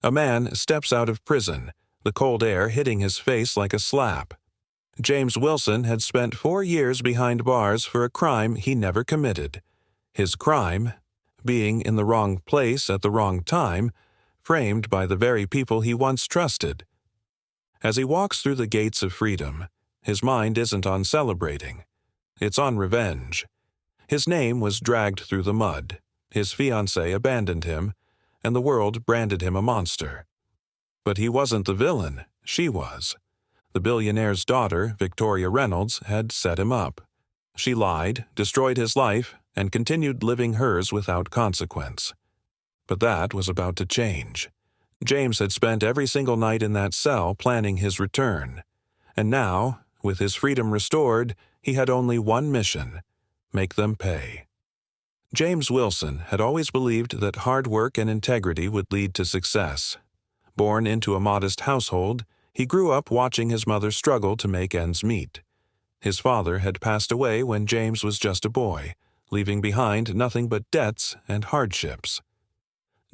A man steps out of prison, the cold air hitting his face like a slap. James Wilson had spent 4 years behind bars for a crime he never committed. His crime, being in the wrong place at the wrong time, framed by the very people he once trusted. As he walks through the gates of freedom, his mind isn't on celebrating. It's on revenge. His name was dragged through the mud, his fiancée abandoned him, and the world branded him a monster. But he wasn't the villain, she was. The billionaire's daughter, Victoria Reynolds, had set him up. She lied, destroyed his life, and continued living hers without consequence. But that was about to change. James had spent every single night in that cell planning his return. And now, with his freedom restored, he had only one mission: make them pay. James Wilson had always believed that hard work and integrity would lead to success. Born into a modest household, he grew up watching his mother struggle to make ends meet. His father had passed away when James was just a boy, leaving behind nothing but debts and hardships.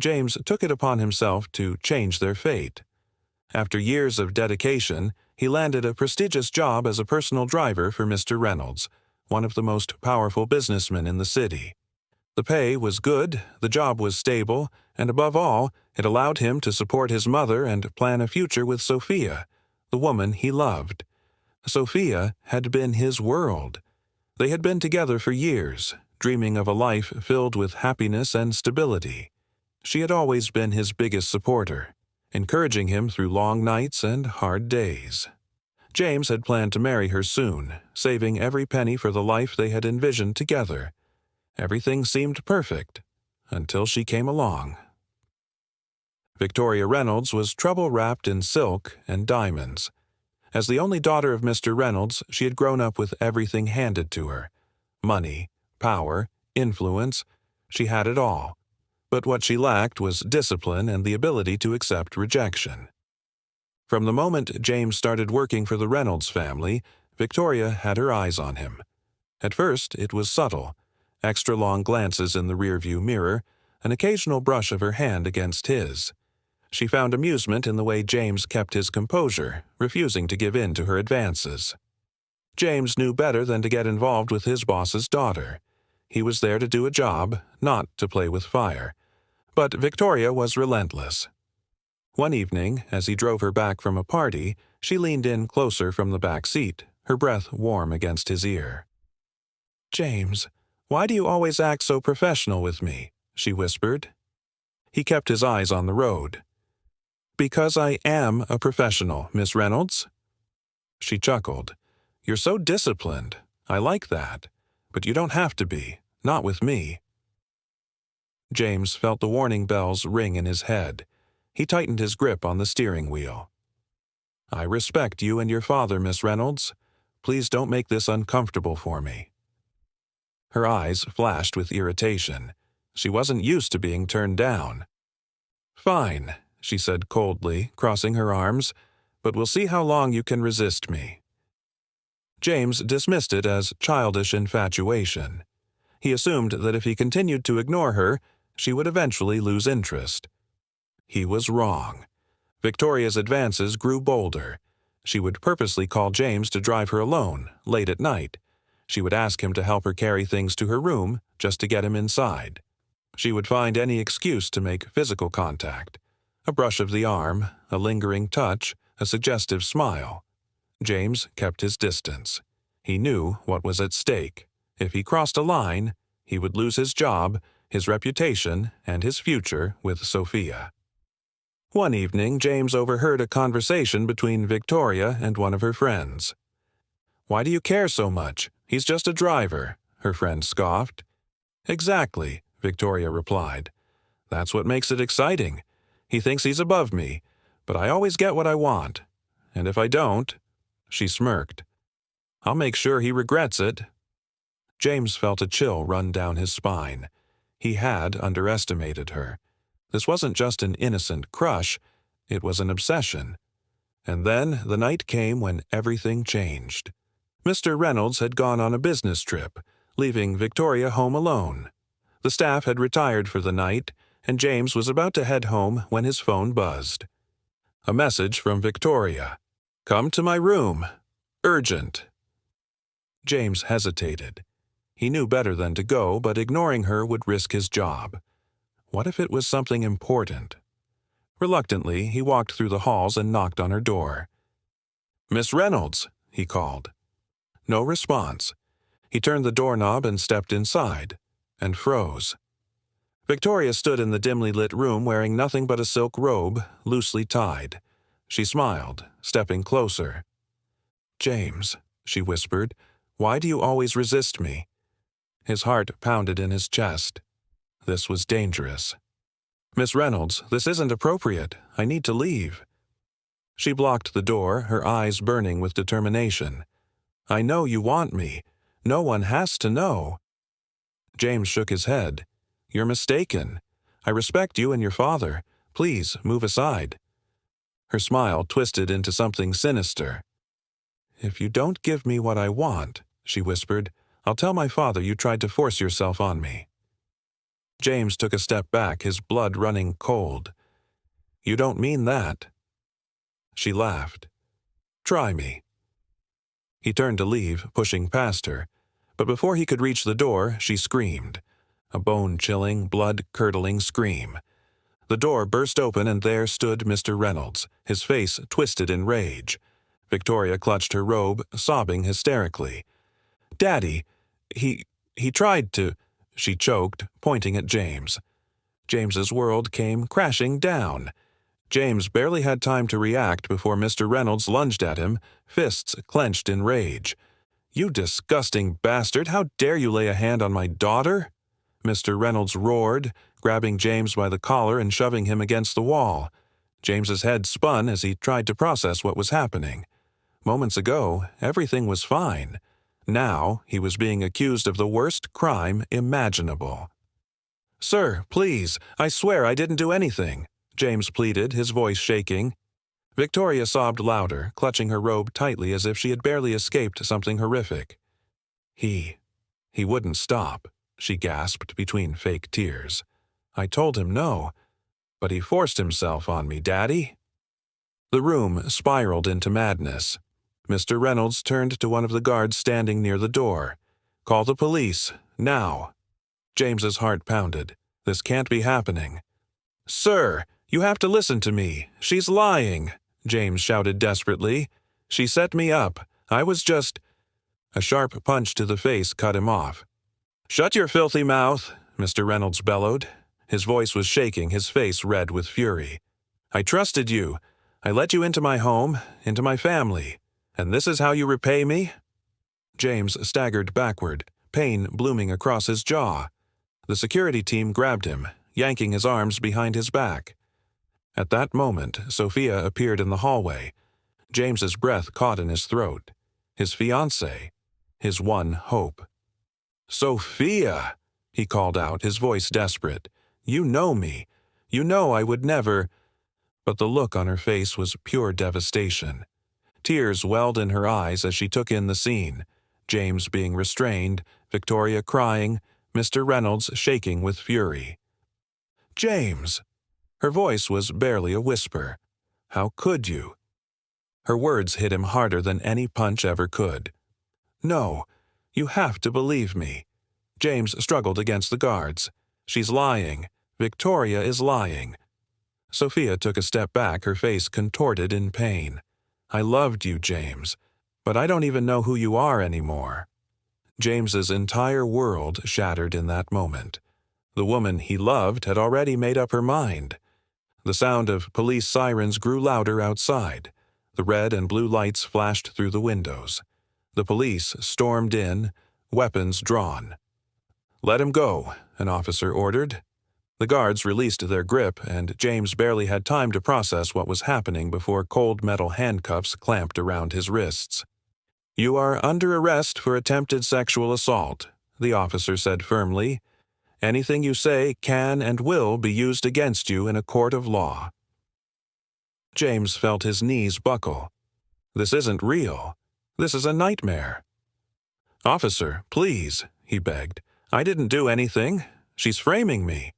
James took it upon himself to change their fate. After years of dedication, he landed a prestigious job as a personal driver for Mr. Reynolds, one of the most powerful businessmen in the city. The pay was good, the job was stable, and above all, it allowed him to support his mother and plan a future with Sophia, the woman he loved. Sophia had been his world. They had been together for years, dreaming of a life filled with happiness and stability. She had always been his biggest supporter, encouraging him through long nights and hard days. James had planned to marry her soon, saving every penny for the life they had envisioned together. Everything seemed perfect, until she came along. Victoria Reynolds was trouble-wrapped in silk and diamonds. As the only daughter of Mr. Reynolds, she had grown up with everything handed to her. Money, power, influence, she had it all. But what she lacked was discipline and the ability to accept rejection. From the moment James started working for the Reynolds family, Victoria had her eyes on him. At first, it was subtle. Extra long glances in the rearview mirror, an occasional brush of her hand against his. She found amusement in the way James kept his composure, refusing to give in to her advances. James knew better than to get involved with his boss's daughter. He was there to do a job, not to play with fire. But Victoria was relentless. One evening, as he drove her back from a party, she leaned in closer from the back seat, her breath warm against his ear. "James, why do you always act so professional with me?" she whispered. He kept his eyes on the road. "Because I am a professional, Miss Reynolds." She chuckled. "You're so disciplined. I like that. But you don't have to be, not with me." James felt the warning bells ring in his head. He tightened his grip on the steering wheel. "I respect you and your father, Miss Reynolds. Please don't make this uncomfortable for me." Her eyes flashed with irritation. She wasn't used to being turned down. "Fine," she said coldly, crossing her arms, "but we'll see how long you can resist me." James dismissed it as childish infatuation. He assumed that if he continued to ignore her, she would eventually lose interest. He was wrong. Victoria's advances grew bolder. She would purposely call James to drive her alone, late at night. She would ask him to help her carry things to her room, just to get him inside. She would find any excuse to make physical contact. A brush of the arm, a lingering touch, a suggestive smile. James kept his distance. He knew what was at stake. If he crossed a line, he would lose his job, his reputation, and his future with Sophia. One evening, James overheard a conversation between Victoria and one of her friends. "Why do you care so much? He's just a driver," her friend scoffed. "Exactly," Victoria replied. "That's what makes it exciting. He thinks he's above me, but I always get what I want. And if I don't," she smirked, "I'll make sure he regrets it." James felt a chill run down his spine. He had underestimated her. This wasn't just an innocent crush, it was an obsession. And then the night came when everything changed. Mr. Reynolds had gone on a business trip, leaving Victoria home alone. The staff had retired for the night, and James was about to head home when his phone buzzed. A message from Victoria. "Come to my room. Urgent." James hesitated. He knew better than to go, but ignoring her would risk his job. What if it was something important? Reluctantly, he walked through the halls and knocked on her door. "Miss Reynolds," he called. No response. He turned the doorknob and stepped inside, and froze. Victoria stood in the dimly lit room wearing nothing but a silk robe, loosely tied. She smiled, stepping closer. "James," she whispered, "why do you always resist me?" His heart pounded in his chest. This was dangerous. "Miss Reynolds, this isn't appropriate. I need to leave." She blocked the door, her eyes burning with determination. "I know you want me. No one has to know." James shook his head. "You're mistaken. I respect you and your father. Please, move aside." Her smile twisted into something sinister. "If you don't give me what I want," she whispered, "I'll tell my father you tried to force yourself on me." James took a step back, his blood running cold. "You don't mean that." She laughed. "Try me." He turned to leave, pushing past her, but before he could reach the door, she screamed. A bone-chilling, blood-curdling scream. The door burst open and there stood Mr. Reynolds, his face twisted in rage. Victoria clutched her robe, sobbing hysterically. "Daddy, he tried to—" she choked, pointing at James. James's world came crashing down. James barely had time to react before Mr. Reynolds lunged at him, fists clenched in rage. "You disgusting bastard! How dare you lay a hand on my daughter?" Mr. Reynolds roared, grabbing James by the collar and shoving him against the wall. James's head spun as he tried to process what was happening. Moments ago, everything was fine. Now, he was being accused of the worst crime imaginable. "Sir, please, I swear I didn't do anything," James pleaded, his voice shaking. Victoria sobbed louder, clutching her robe tightly as if she had barely escaped something horrific. He wouldn't stop," she gasped between fake tears. "I told him no, but he forced himself on me, Daddy." The room spiraled into madness. Mr. Reynolds turned to one of the guards standing near the door. "Call the police, now." James's heart pounded. This can't be happening. "Sir, you have to listen to me. She's lying," James shouted desperately. "She set me up. I was just—" A sharp punch to the face cut him off. "Shut your filthy mouth," Mr. Reynolds bellowed. His voice was shaking, his face red with fury. "I trusted you. I let you into my home, into my family. And this is how you repay me?" James staggered backward, pain blooming across his jaw. The security team grabbed him, yanking his arms behind his back. At that moment, Sophia appeared in the hallway. James's breath caught in his throat. His fiancée. His one hope. "Sophia!" he called out, his voice desperate. "You know me. You know I would never—" But the look on her face was pure devastation. Tears welled in her eyes as she took in the scene. James being restrained, Victoria crying, Mr. Reynolds shaking with fury. "James!" Her voice was barely a whisper. "How could you?" Her words hit him harder than any punch ever could. "No, you have to believe me." James struggled against the guards. "She's lying. Victoria is lying." Sophia took a step back, her face contorted in pain. "I loved you, James, but I don't even know who you are anymore." James's entire world shattered in that moment. The woman he loved had already made up her mind. The sound of police sirens grew louder outside. The red and blue lights flashed through the windows. The police stormed in, weapons drawn. "Let him go," an officer ordered. The guards released their grip, and James barely had time to process what was happening before cold metal handcuffs clamped around his wrists. "You are under arrest for attempted sexual assault," the officer said firmly. "Anything you say can and will be used against you in a court of law." James felt his knees buckle. This isn't real. This is a nightmare. "Officer, please," he begged. "I didn't do anything. She's framing me."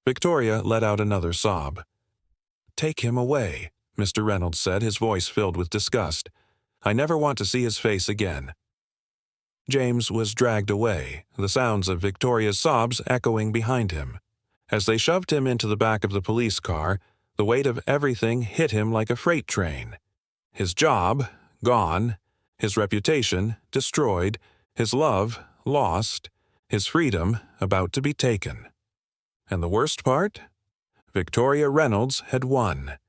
Victoria let out another sob. "Take him away," Mr. Reynolds said, his voice filled with disgust. "I never want to see his face again." James was dragged away, the sounds of Victoria's sobs echoing behind him. As they shoved him into the back of the police car, the weight of everything hit him like a freight train. His job, gone. His reputation, destroyed. His love, lost. His freedom, about to be taken. And the worst part? Victoria Reynolds had won.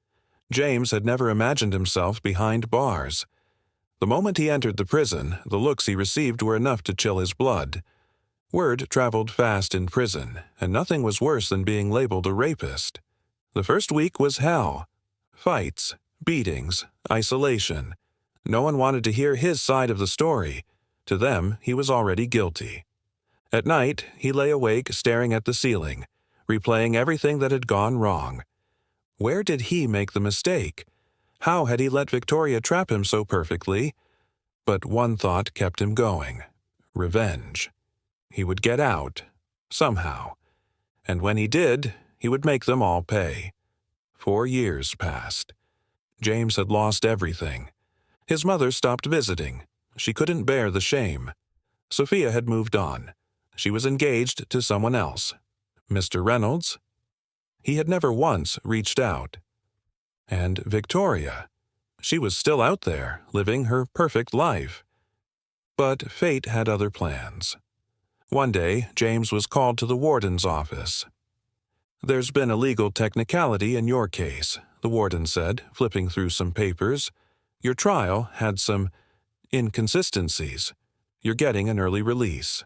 James had never imagined himself behind bars. The moment he entered the prison, the looks he received were enough to chill his blood. Word traveled fast in prison, and nothing was worse than being labeled a rapist. The first week was hell. Fights, beatings, isolation. No one wanted to hear his side of the story. To them, he was already guilty. At night, he lay awake staring at the ceiling, replaying everything that had gone wrong. Where did he make the mistake? How had he let Victoria trap him so perfectly? But one thought kept him going. Revenge. He would get out, somehow. And when he did, he would make them all pay. 4 years passed. James had lost everything. His mother stopped visiting. She couldn't bear the shame. Sophia had moved on. She was engaged to someone else. Mr. Reynolds? He had never once reached out. And Victoria? She was still out there, living her perfect life. But fate had other plans. One day, James was called to the warden's office. "There's been a legal technicality in your case," the warden said, flipping through some papers. "Your trial had some inconsistencies. You're getting an early release."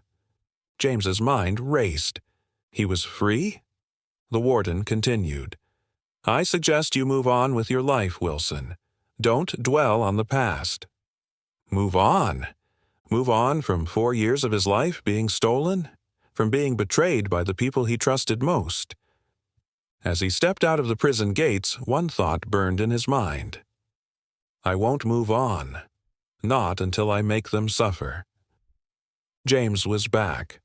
James's mind raced. He was free? The warden continued. "I suggest you move on with your life, Wilson. Don't dwell on the past." Move on? Move on from 4 years of his life being stolen? From being betrayed by the people he trusted most? As he stepped out of the prison gates, one thought burned in his mind. I won't move on. Not until I make them suffer. James was back.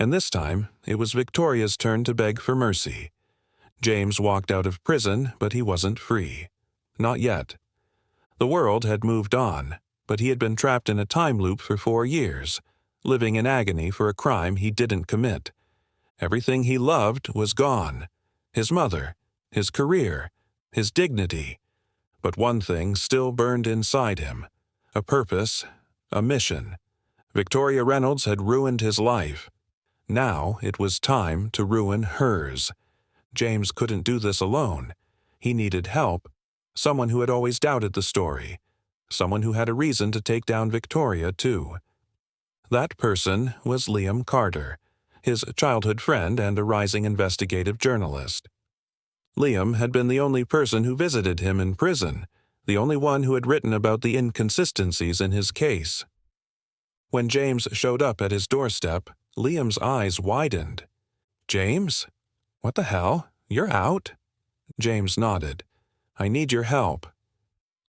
And this time, it was Victoria's turn to beg for mercy. James walked out of prison, but he wasn't free. Not yet. The world had moved on, but he had been trapped in a time loop for 4 years, living in agony for a crime he didn't commit. Everything he loved was gone. His mother, his career, his dignity. But one thing still burned inside him. A purpose, a mission. Victoria Reynolds had ruined his life. Now it was time to ruin hers. James couldn't do this alone. He needed help. Someone who had always doubted the story. Someone who had a reason to take down Victoria, too. That person was Liam Carter, his childhood friend and a rising investigative journalist. Liam had been the only person who visited him in prison, the only one who had written about the inconsistencies in his case. When James showed up at his doorstep, Liam's eyes widened. "James? What the hell? You're out?" James nodded. "I need your help."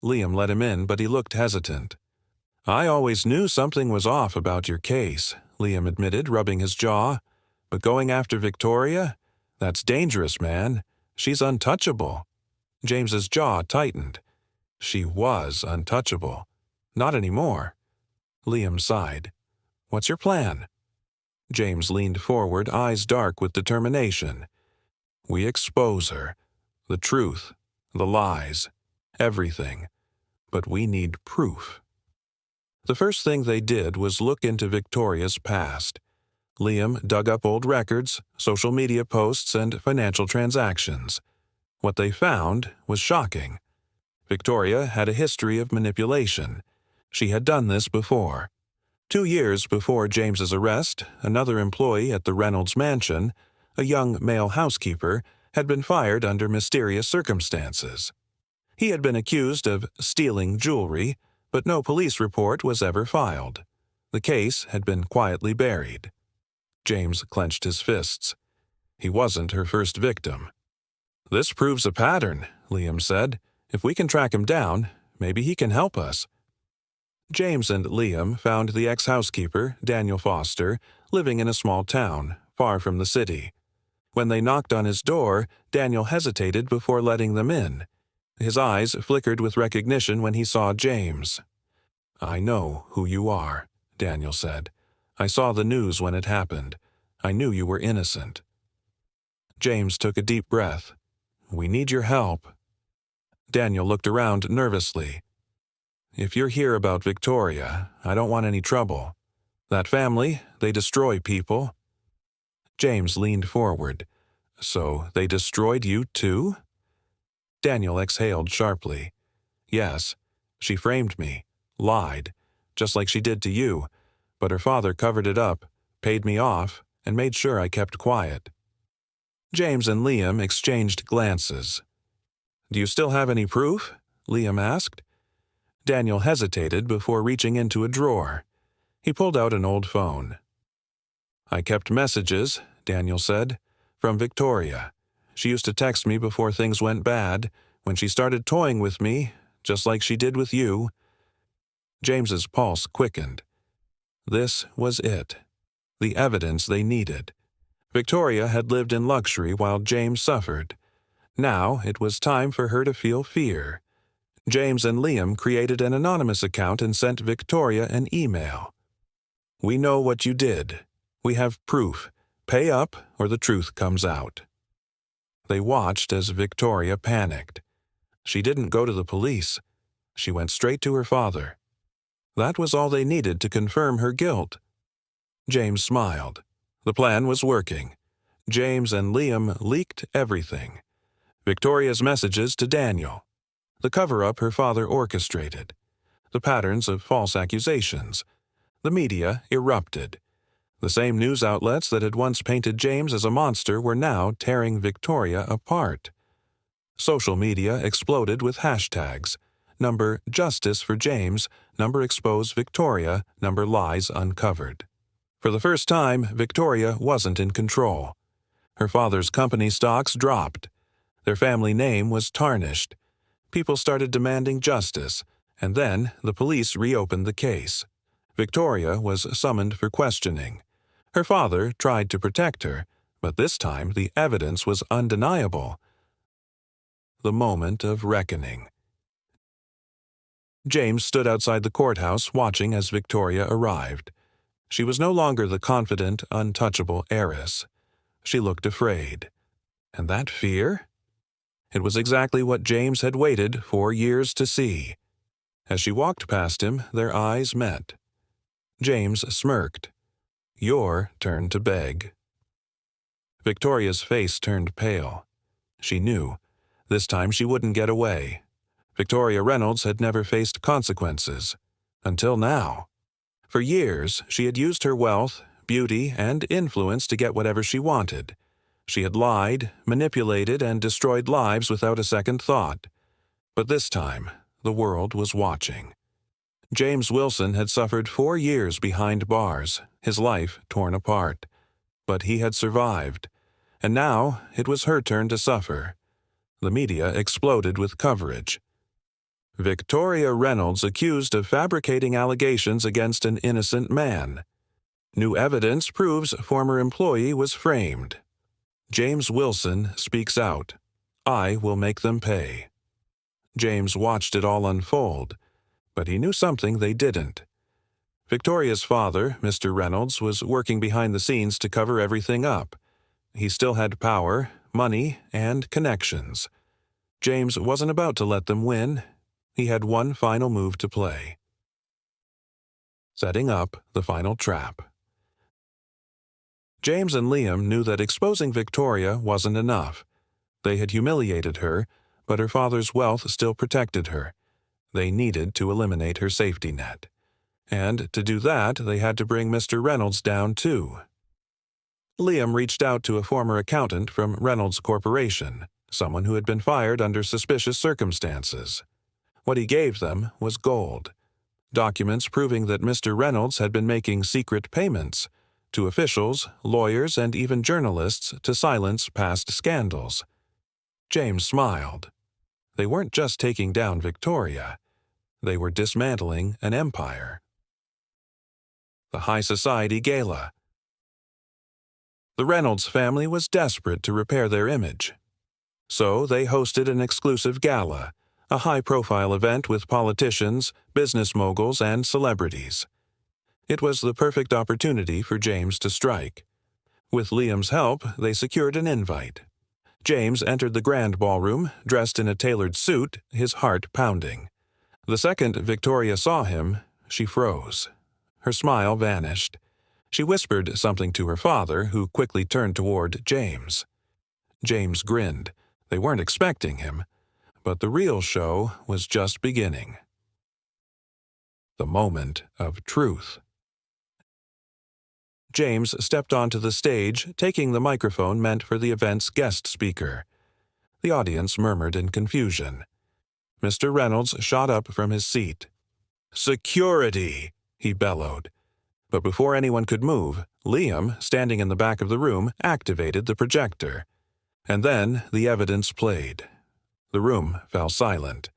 Liam let him in, but he looked hesitant. "I always knew something was off about your case," Liam admitted, rubbing his jaw. "But going after Victoria? That's dangerous, man. She's untouchable." James's jaw tightened. She was untouchable. Not anymore. Liam sighed. "What's your plan?" James leaned forward, eyes dark with determination. "We expose her. The truth. The lies. Everything. But we need proof." The first thing they did was look into Victoria's past. Liam dug up old records, social media posts, and financial transactions. What they found was shocking. Victoria had a history of manipulation. She had done this before. 2 years before James's arrest, another employee at the Reynolds mansion, a young male housekeeper, had been fired under mysterious circumstances. He had been accused of stealing jewelry, but no police report was ever filed. The case had been quietly buried. James clenched his fists. He wasn't her first victim. "This proves a pattern," Liam said. "If we can track him down, maybe he can help us." James and Liam found the ex-housekeeper, Daniel Foster, living in a small town, far from the city. When they knocked on his door, Daniel hesitated before letting them in. His eyes flickered with recognition when he saw James. "I know who you are," Daniel said. "I saw the news when it happened. I knew you were innocent." James took a deep breath. "We need your help." Daniel looked around nervously. "If you're here about Victoria, I don't want any trouble. That family, they destroy people." James leaned forward. "So they destroyed you too?" Daniel exhaled sharply. "Yes, she framed me, lied, just like she did to you, but her father covered it up, paid me off, and made sure I kept quiet." James and Liam exchanged glances. "Do you still have any proof?" Liam asked. Daniel hesitated before reaching into a drawer. He pulled out an old phone. "I kept messages," Daniel said, "from Victoria. She used to text me before things went bad, when she started toying with me, just like she did with you." James's pulse quickened. This was it. The evidence they needed. Victoria had lived in luxury while James suffered. Now it was time for her to feel fear. James and Liam created an anonymous account and sent Victoria an email. "We know what you did. We have proof. Pay up or the truth comes out." They watched as Victoria panicked. She didn't go to the police. She went straight to her father. That was all they needed to confirm her guilt. James smiled. The plan was working. James and Liam leaked everything. Victoria's messages to Daniel. The cover-up her father orchestrated. The patterns of false accusations. The media erupted. The same news outlets that had once painted James as a monster were now tearing Victoria apart. Social media exploded with hashtags. Number Justice for James, number Expose Victoria, number Lies Uncovered. For the first time, Victoria wasn't in control. Her father's company stocks dropped. Their family name was tarnished. People started demanding justice, and then the police reopened the case. Victoria was summoned for questioning. Her father tried to protect her, but this time the evidence was undeniable. The moment of reckoning. James stood outside the courthouse watching as Victoria arrived. She was no longer the confident, untouchable heiress. She looked afraid. And that fear? It was exactly what James had waited 4 years to see. As she walked past him, their eyes met. James smirked. "Your turn to beg." Victoria's face turned pale. She knew. This time she wouldn't get away. Victoria Reynolds had never faced consequences. Until now. For years, she had used her wealth, beauty, and influence to get whatever she wanted. She had lied, manipulated, and destroyed lives without a second thought. But this time, the world was watching. James Wilson had suffered 4 years behind bars, his life torn apart. But he had survived. And now it was her turn to suffer. The media exploded with coverage. Victoria Reynolds accused of fabricating allegations against an innocent man. New evidence proves former employee was framed. James Wilson speaks out. I will make them pay. James watched it all unfold, but he knew something they didn't. Victoria's father, Mr. Reynolds, was working behind the scenes to cover everything up. He still had power, money, and connections. James wasn't about to let them win. He had one final move to play. Setting up the final trap. James and Liam knew that exposing Victoria wasn't enough. They had humiliated her, but her father's wealth still protected her. They needed to eliminate her safety net. And to do that, they had to bring Mr. Reynolds down too. Liam reached out to a former accountant from Reynolds Corporation, someone who had been fired under suspicious circumstances. What he gave them was gold. Documents proving that Mr. Reynolds had been making secret payments to officials, lawyers, and even journalists to silence past scandals. James smiled. They weren't just taking down Victoria. They were dismantling an empire. The High Society Gala. The Reynolds family was desperate to repair their image. So they hosted an exclusive gala, a high-profile event with politicians, business moguls, and celebrities. It was the perfect opportunity for James to strike. With Liam's help, they secured an invite. James entered the grand ballroom, dressed in a tailored suit, his heart pounding. The second Victoria saw him, she froze. Her smile vanished. She whispered something to her father, who quickly turned toward James. James grinned. They weren't expecting him, but the real show was just beginning. The moment of truth. James stepped onto the stage, taking the microphone meant for the event's guest speaker. The audience murmured in confusion. Mr. Reynolds shot up from his seat. "Security!" he bellowed. But before anyone could move, Liam, standing in the back of the room, activated the projector. And then the evidence played. The room fell silent.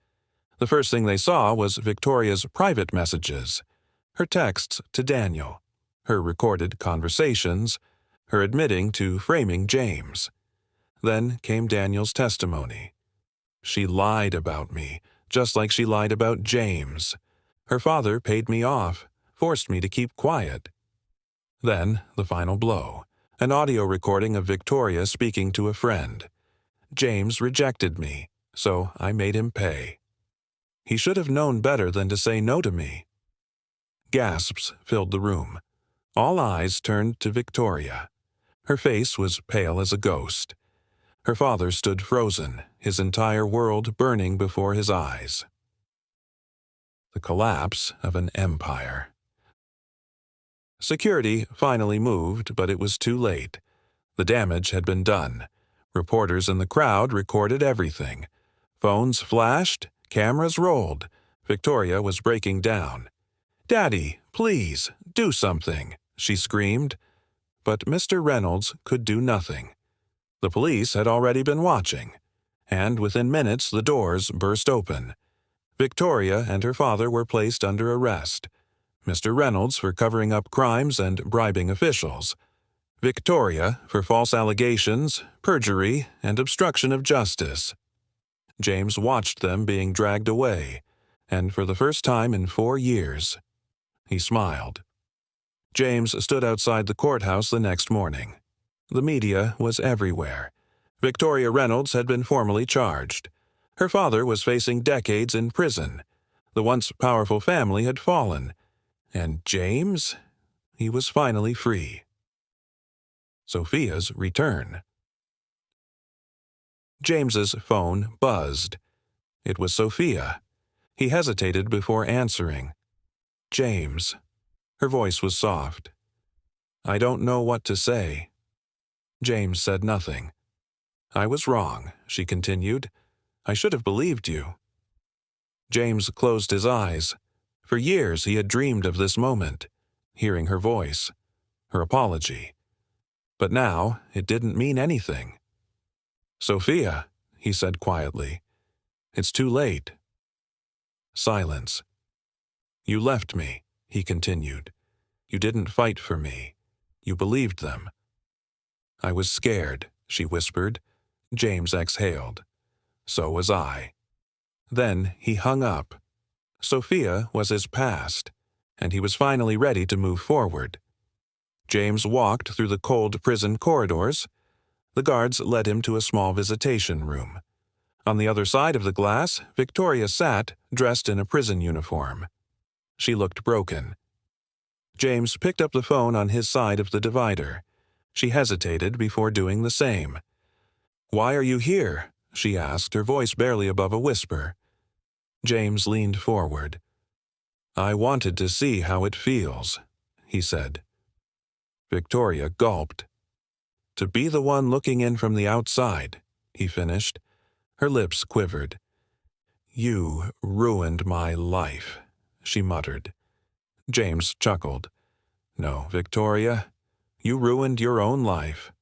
The first thing they saw was Victoria's private messages, her texts to Daniel, her recorded conversations, her admitting to framing James. Then came Daniel's testimony. "She lied about me, just like she lied about James. Her father paid me off, forced me to keep quiet." Then the final blow, an audio recording of Victoria speaking to a friend. "James rejected me, so I made him pay. He should have known better than to say no to me." Gasps filled the room. All eyes turned to Victoria. Her face was pale as a ghost. Her father stood frozen, his entire world burning before his eyes. The collapse of an empire. Security finally moved, but it was too late. The damage had been done. Reporters in the crowd recorded everything. Phones flashed, cameras rolled. Victoria was breaking down. "Daddy, please, do something," she screamed. But Mr. Reynolds could do nothing. The police had already been watching, and within minutes the doors burst open. Victoria and her father were placed under arrest. Mr. Reynolds for covering up crimes and bribing officials. Victoria for false allegations, perjury, and obstruction of justice. James watched them being dragged away, and for the first time in 4 years, he smiled. James stood outside the courthouse the next morning. The media was everywhere. Victoria Reynolds had been formally charged. Her father was facing decades in prison. The once powerful family had fallen. And James? He was finally free. Sophia's return. James's phone buzzed. It was Sophia. He hesitated before answering. "James." Her voice was soft. "I don't know what to say." James said nothing. "I was wrong," she continued. "I should have believed you." James closed his eyes. For years he had dreamed of this moment, hearing her voice, her apology. But now it didn't mean anything. "Sophia," he said quietly, "it's too late." Silence. "You left me," he continued. "You didn't fight for me. You believed them." "I was scared," she whispered. James exhaled. "So was I." Then he hung up. Sophia was his past, and he was finally ready to move forward. James walked through the cold prison corridors. The guards led him to a small visitation room. On the other side of the glass, Victoria sat, dressed in a prison uniform. She looked broken. James picked up the phone on his side of the divider. She hesitated before doing the same. "Why are you here?" she asked, her voice barely above a whisper. James leaned forward. "I wanted to see how it feels," he said. Victoria gulped. "To be the one looking in from the outside," he finished. Her lips quivered. "You ruined my life," she muttered. James chuckled. "No, Victoria, you ruined your own life.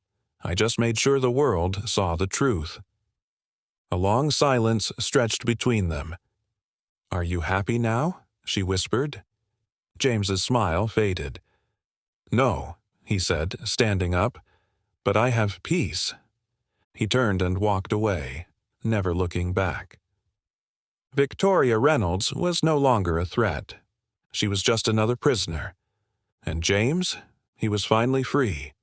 I just made sure the world saw the truth." A long silence stretched between them. "Are you happy now?" she whispered. James's smile faded. "No," he said, standing up. but I have peace." He turned and walked away, never looking back. Victoria Reynolds was no longer a threat. She was just another prisoner. And James? He was finally free.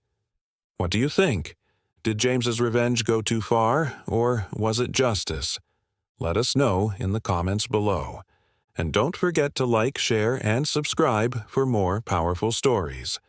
What do you think? Did James's revenge go too far, or was it justice? Let us know in the comments below. And don't forget to like, share, and subscribe for more powerful stories.